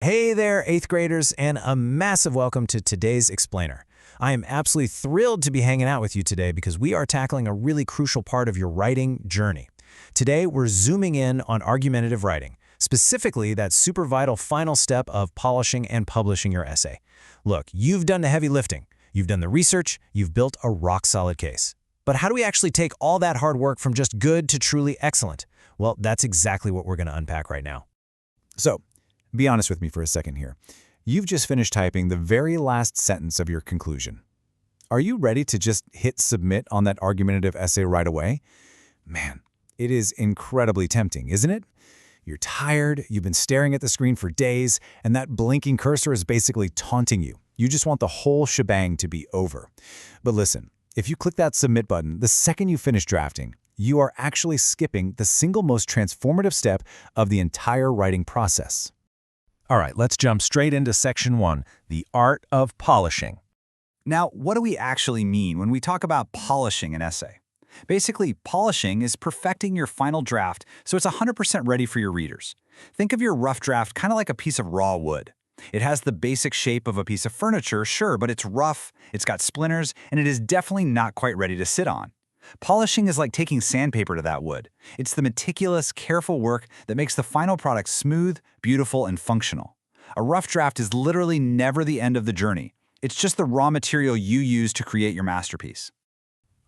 Hey there, 8th graders, and a massive welcome to today's Explainer. I am absolutely thrilled to be hanging out with you today because we are tackling a really crucial part of your writing journey. Today, we're zooming in on argumentative writing, specifically that super vital final step of polishing and publishing your essay. Look, you've done the heavy lifting, you've done the research, you've built a rock-solid case. But how do we actually take all that hard work from just good to truly excellent? Well, that's exactly what we're going to unpack right now. So, be honest with me for a second here. You've just finished typing the very last sentence of your conclusion. Are you ready to just hit submit on that argumentative essay right away? Man, it is incredibly tempting, isn't it? You're tired, you've been staring at the screen for days, and that blinking cursor is basically taunting you. You just want the whole shebang to be over. But listen, if you click that submit button the second you finish drafting, you are actually skipping the single most transformative step of the entire writing process. All right, let's jump straight into Section 1, the art of polishing. Now, what do we actually mean when we talk about polishing an essay? Basically, polishing is perfecting your final draft so it's 100% ready for your readers. Think of your rough draft kind of like a piece of raw wood. It has the basic shape of a piece of furniture, sure, but it's rough, it's got splinters, and it is definitely not quite ready to sit on. Polishing is like taking sandpaper to that wood. It's the meticulous, careful work that makes the final product smooth, beautiful, and functional. A rough draft is literally never the end of the journey. It's just the raw material you use to create your masterpiece.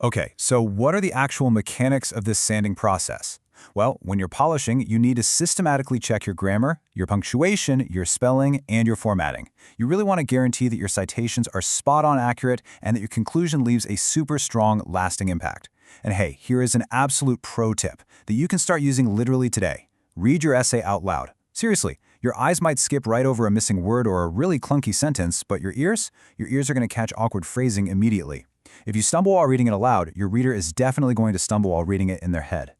Okay, so what are the actual mechanics of this sanding process? Well, when you're polishing, you need to systematically check your grammar, your punctuation, your spelling, and your formatting. You really want to guarantee that your citations are spot-on accurate and that your conclusion leaves a super strong, lasting impact. And hey, here is an absolute pro tip that you can start using literally today. Read your essay out loud. Seriously, your eyes might skip right over a missing word or a really clunky sentence, but your ears are going to catch awkward phrasing immediately. If you stumble while reading it aloud, your reader is definitely going to stumble while reading it in their head.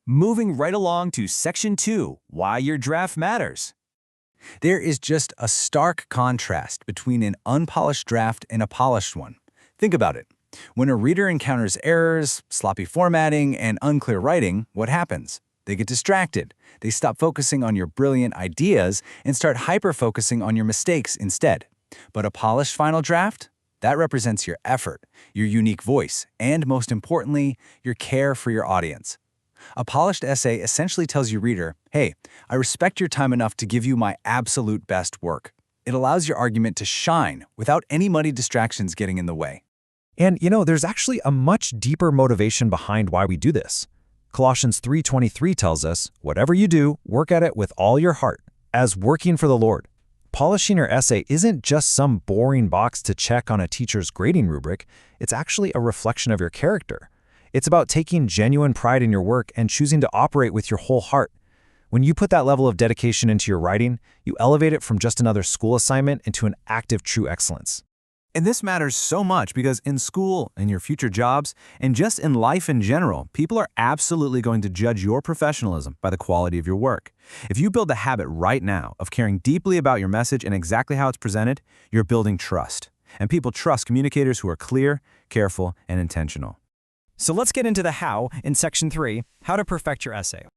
Moving right along to Section 2, why your draft matters. There is just a stark contrast between an unpolished draft and a polished one. Think about it. When a reader encounters errors, sloppy formatting, and unclear writing, what happens? They get distracted. They stop focusing on your brilliant ideas and start hyper-focusing on your mistakes instead. But a polished final draft? That represents your effort, your unique voice, and most importantly, your care for your audience. A polished essay essentially tells your reader, hey, I respect your time enough to give you my absolute best work. It allows your argument to shine without any muddy distractions getting in the way. And there's actually a much deeper motivation behind why we do this. Colossians 3:23 tells us, whatever you do, work at it with all your heart, as working for the Lord. Polishing your essay isn't just some boring box to check on a teacher's grading rubric, it's actually a reflection of your character. It's about taking genuine pride in your work and choosing to operate with your whole heart. When you put that level of dedication into your writing, you elevate it from just another school assignment into an active true excellence. And this matters so much because in school, in your future jobs, and just in life in general, people are absolutely going to judge your professionalism by the quality of your work. If you build the habit right now of caring deeply about your message and exactly how it's presented, you're building trust. And people trust communicators who are clear, careful, and intentional. So let's get into the how in Section 3, how to perfect your essay.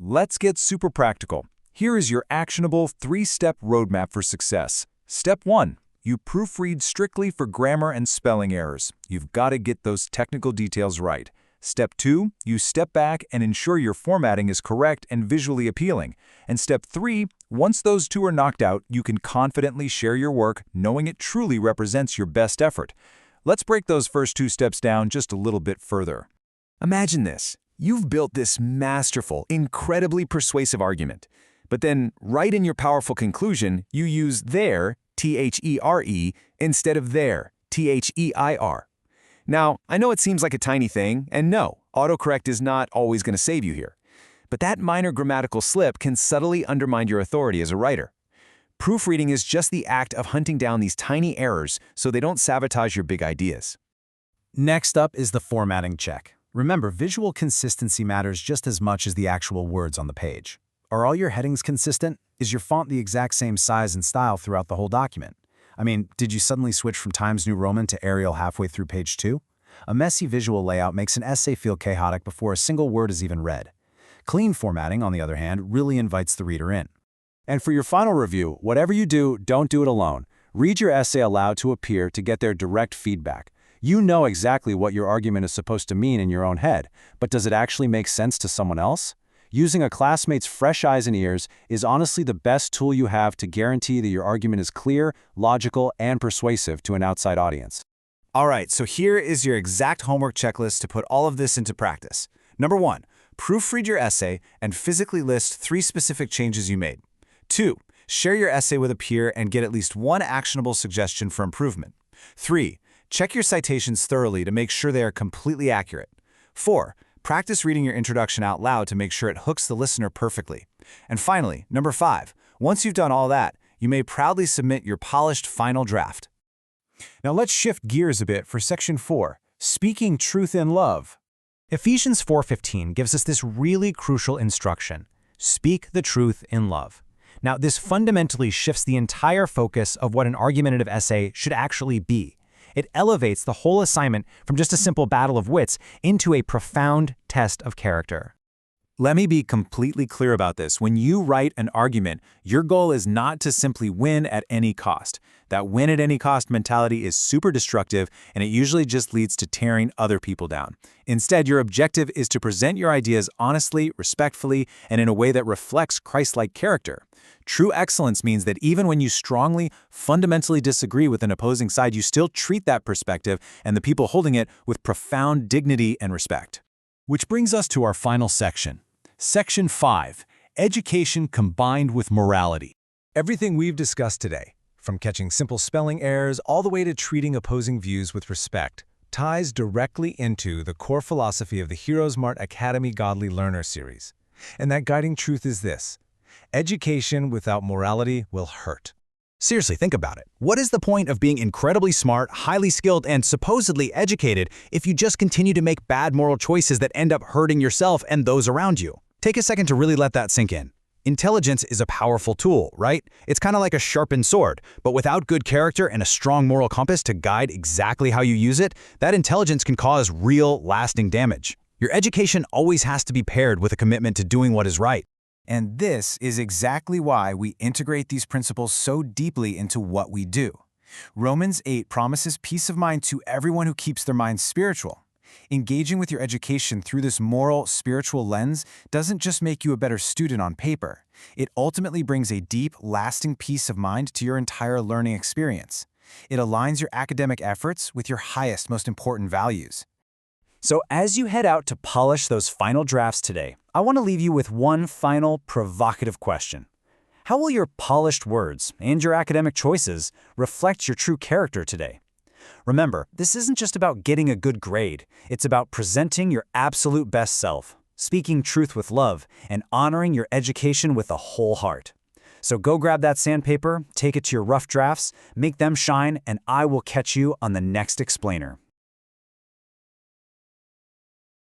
Let's get super practical. Here is your actionable 3-step roadmap for success. Step 1. You proofread strictly for grammar and spelling errors. You've got to get those technical details right. Step 2. You step back and ensure your formatting is correct and visually appealing. And Step 3. Once those two are knocked out, you can confidently share your work knowing it truly represents your best effort. Let's break those first 2 steps down just a little bit further. Imagine this. You've built this masterful, incredibly persuasive argument. But then, right in your powerful conclusion, you use their, T-H-E-R-E, instead of their, T-H-E-I-R. Now, I know it seems like a tiny thing, and no, autocorrect is not always going to save you here. But that minor grammatical slip can subtly undermine your authority as a writer. Proofreading is just the act of hunting down these tiny errors so they don't sabotage your big ideas. Next up is the formatting check. Remember, visual consistency matters just as much as the actual words on the page. Are all your headings consistent? Is your font the exact same size and style throughout the whole document? I mean, did you suddenly switch from Times New Roman to Arial halfway through page 2? A messy visual layout makes an essay feel chaotic before a single word is even read. Clean formatting, on the other hand, really invites the reader in. And for your final review, whatever you do, don't do it alone. Read your essay aloud to a peer to get their direct feedback. You know exactly what your argument is supposed to mean in your own head, but does it actually make sense to someone else? Using a classmate's fresh eyes and ears is honestly the best tool you have to guarantee that your argument is clear, logical, and persuasive to an outside audience. All right, so here is your exact homework checklist to put all of this into practice. Number 1, proofread your essay and physically list 3 specific changes you made. 2, share your essay with a peer and get at least one actionable suggestion for improvement. 3, check your citations thoroughly to make sure they are completely accurate. 4, practice reading your introduction out loud to make sure it hooks the listener perfectly. And finally, number 5, once you've done all that, you may proudly submit your polished final draft. Now let's shift gears a bit for Section 4, Speaking Truth in Love. Ephesians 4:15 gives us this really crucial instruction: speak the truth in love. Now, this fundamentally shifts the entire focus of what an argumentative essay should actually be. It elevates the whole assignment from just a simple battle of wits into a profound test of character. Let me be completely clear about this. When you write an argument, your goal is not to simply win at any cost. That win at any cost mentality is super destructive, and it usually just leads to tearing other people down. Instead, your objective is to present your ideas honestly, respectfully, and in a way that reflects Christ-like character. True excellence means that even when you strongly, fundamentally disagree with an opposing side, you still treat that perspective and the people holding it with profound dignity and respect. Which brings us to our final section. Section 5, Education Combined with Morality. Everything we've discussed today, from catching simple spelling errors all the way to treating opposing views with respect, ties directly into the core philosophy of the Academy Godly Learner series. And that guiding truth is this: education without morality will hurt. Seriously, think about it. What is the point of being incredibly smart, highly skilled, and supposedly educated if you just continue to make bad moral choices that end up hurting yourself and those around you? Take a second to really let that sink in. Intelligence is a powerful tool, right? It's kind of like a sharpened sword, but without good character and a strong moral compass to guide exactly how you use it, that intelligence can cause real, lasting damage. Your education always has to be paired with a commitment to doing what is right. And this is exactly why we integrate these principles so deeply into what we do. Romans 8 promises peace of mind to everyone who keeps their minds spiritual. Engaging with your education through this moral, spiritual lens doesn't just make you a better student on paper. It ultimately brings a deep, lasting peace of mind to your entire learning experience. It aligns your academic efforts with your highest, most important values. So as you head out to polish those final drafts today, I want to leave you with one final provocative question. How will your polished words and your academic choices reflect your true character today? Remember, this isn't just about getting a good grade. It's about presenting your absolute best self, speaking truth with love, and honoring your education with a whole heart. So go grab that sandpaper, take it to your rough drafts, make them shine, and I will catch you on the next explainer.